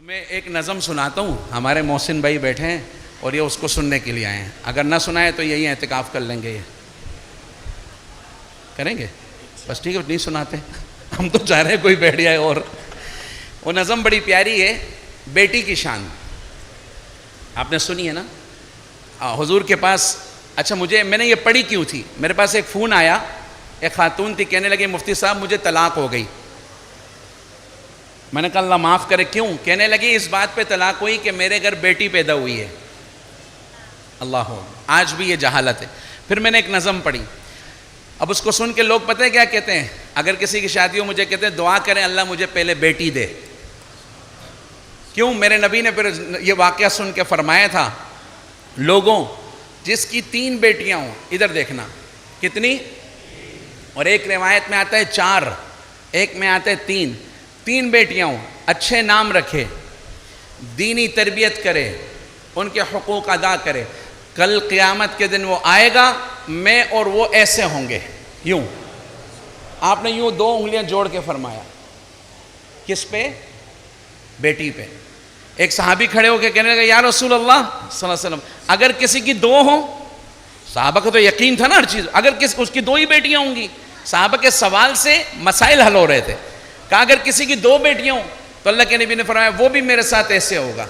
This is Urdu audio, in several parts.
میں ایک نظم سناتا ہوں. ہمارے محسن بھائی بیٹھے ہیں اور یہ اس کو سننے کے لیے آئے ہیں. اگر نہ سنائے تو یہی اعتکاف کر لیں گے. یہ کریں گے بس ٹھیک ہے. نہیں سناتے ہم تو چاہ رہے ہیں کوئی بیٹھ جائے. اور وہ نظم بڑی پیاری ہے, بیٹی کی شان. آپ نے سنی ہے نا حضور کے پاس. اچھا میں نے یہ پڑھی کیوں تھی, میرے پاس ایک فون آیا, ایک خاتون تھی, کہنے لگی مفتی صاحب مجھے طلاق ہو گئی. میں نے کہا اللہ معاف کرے. کیوں؟ کہنے لگی اس بات پہ طلاق ہوئی کہ میرے گھر بیٹی پیدا ہوئی ہے. اللہ ہو, آج بھی یہ جہالت ہے. پھر میں نے ایک نظم پڑھی. اب اس کو سن کے لوگ پتہ ہے کیا کہتے ہیں؟ اگر کسی کی شادی ہو مجھے کہتے ہیں دعا کریں اللہ مجھے پہلے بیٹی دے. کیوں؟ میرے نبی نے پھر یہ واقعہ سن کے فرمایا تھا, لوگوں جس کی 3 بیٹیاں ہوں, ادھر دیکھنا کتنی, اور ایک روایت میں آتا ہے 4, ایک میں آتا ہے 3 بیٹیاں ہوں, اچھے نام رکھے, دینی تربیت کرے, ان کے حقوق ادا کرے, کل قیامت کے دن وہ آئے گا میں اور وہ ایسے ہوں گے. یوں آپ نے یوں 2 انگلیاں جوڑ کے فرمایا. کس پہ؟ بیٹی پہ. ایک صحابی کھڑے ہو کے کہنے لگا یا رسول اللہ صلی اللہ علیہ وسلم اگر کسی کی 2 ہوں, صحابہ کو تو یقین تھا نا ہر چیز, اگر اس کی 2 ہی بیٹیاں ہوں گی. صحابہ کے سوال سے مسائل حل ہو رہے تھے. کہا اگر کسی کی 2 بیٹیاں ہوں تو اللہ کے نبی نے فرمایا وہ بھی میرے ساتھ ایسے ہوگا.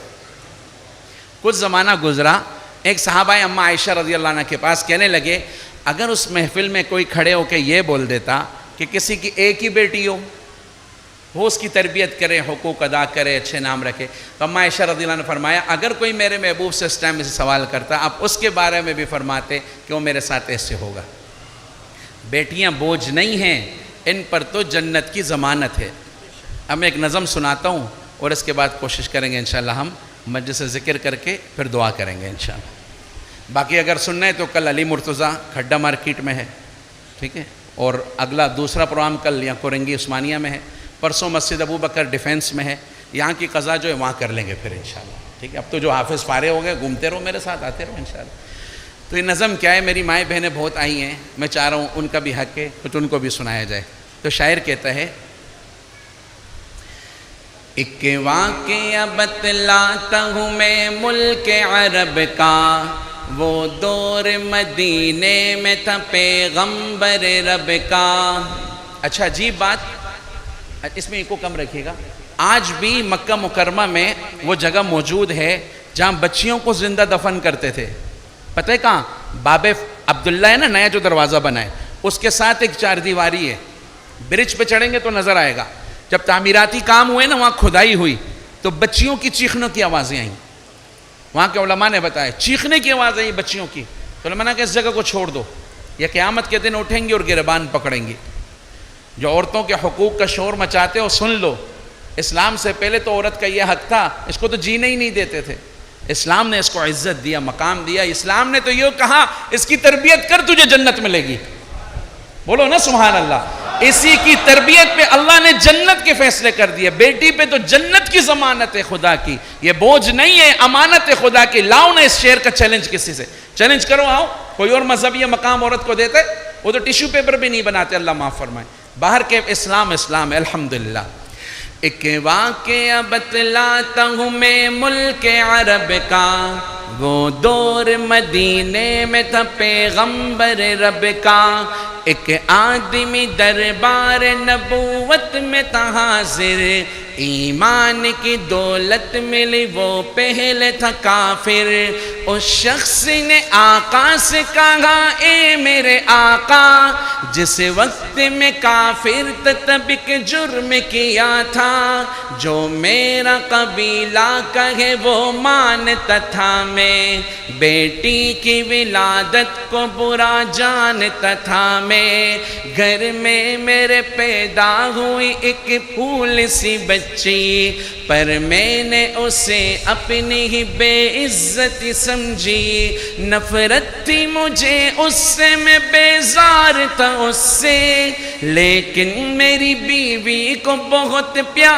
کچھ زمانہ گزرا, ایک صحابہ اما عائشہ رضی اللہ عنہ کے پاس, کہنے لگے اگر اس محفل میں کوئی کھڑے ہو کے یہ بول دیتا کہ کسی کی ایک ہی بیٹی ہو, وہ اس کی تربیت کرے, حقوق ادا کرے, اچھے نام رکھے, تو اما عائشہ رضی اللہ عنہ نے فرمایا اگر کوئی میرے محبوب سے اس ٹائم میں سے سوال کرتا آپ اس کے بارے میں بھی فرماتے کہ وہ میرے ساتھ ایسے ہوگا. بیٹیاں بوجھ نہیں ہیں, ان پر تو جنت کی ضمانت ہے. اب میں ایک نظم سناتا ہوں اور اس کے بعد کوشش کریں گے انشاءاللہ ہم مجلس سے ذکر کر کے پھر دعا کریں گے انشاءاللہ. باقی اگر سننا ہے تو کل علی مرتضیٰ کھڈا مارکیٹ میں ہے, ٹھیک ہے, اور اگلا دوسرا پروگرام کل یہاں کورنگی عثمانیہ میں ہے, پرسوں مسجد ابو بکر ڈیفینس میں ہے. یہاں کی قضا جو ہے وہاں کر لیں گے پھر انشاءاللہ, ٹھیک ہے. اب تو جو حافظ فارغ ہو گئے گھومتے رہو میرے ساتھ, آتے رہو انشاءاللہ. تو یہ نظم کیا ہے, میری مائیں بہنیں بہت آئی ہیں, میں چاہ رہا ہوں ان کا بھی حق ہے کچھ ان کو بھی سنایا جائے. تو شاعر کہتا ہے ایک واقعہ بتلاتا ہوں میں ملک عرب کا, وہ دور مدینے میں تھا پیغمبر رب کا. اچھا عجیب بات, اس میں ایک کو کم رکھیے گا. آج بھی مکہ مکرمہ میں وہ جگہ موجود ہے جہاں بچیوں کو زندہ دفن کرتے تھے. پتہ ہے کہاں؟ باب عبداللہ ہے نا, نیا جو دروازہ بنا ہے, اس کے ساتھ ایک 4 دیواری ہے. برج پہ چڑھیں گے تو نظر آئے گا. جب تعمیراتی کام ہوئے نا, وہاں کھدائی ہوئی تو بچیوں کی چیخنوں کی آوازیں آئیں. وہاں کے علماء نے بتایا چیخنے کی آواز آئی بچیوں کی. تو علماء نے کہا اس جگہ کو چھوڑ دو, یہ قیامت کے دن اٹھیں گے اور گربان پکڑیں گے. جو عورتوں کے حقوق کا شور مچاتے ہو سن لو, اسلام سے پہلے تو عورت کا یہ حق تھا, اس کو تو جینے ہی نہیں دیتے تھے. اسلام نے اس کو عزت دیا, مقام دیا. اسلام نے تو یہ کہا اس کی تربیت کر تجھے جنت ملے گی. بولو نا سبحان اللہ. اسی کی تربیت پہ اللہ نے جنت کے فیصلے کر دیے. بیٹی پہ تو جنت کی ضمانت ہے خدا کی, یہ بوجھ نہیں ہے, امانت ہے خدا کی. لاؤ نا اس شعر کا چیلنج کسی سے, چیلنج کرو. آؤ, کوئی اور مذہب یہ مقام عورت کو دیتا ہے؟ وہ تو ٹیشو پیپر بھی نہیں بناتے, اللہ معاف فرمائے. باہر کے اسلام ہے الحمدللہ. ایک واقعہ بتلاتا ہوں میں ملک عرب کا, وہ دور مدینے میں تھا پیغمبر رب کا. ایک آدمی دربار نبوت میں تھا حاضر, ایمان کی دولت ملی وہ پہلے تھا کافر. اس شخص نے آقا سے کہا اے میرے آقا, جس وقت میں کافر تب ایک جرم کیا تھا, جو میرا قبیلہ کہے وہ مانتا تھا. میں بیٹی کی ولادت کو برا جانتا تھا. میں گھر میں میرے پیدا ہوئی ایک پھول سی بچی, پر میں نے اسے اپنی ہی بے عزت سمجھی. نفرت تھی مجھے اس سے, میں بیزار تھا اس سے, لیکن میری بیوی کو بہت پیار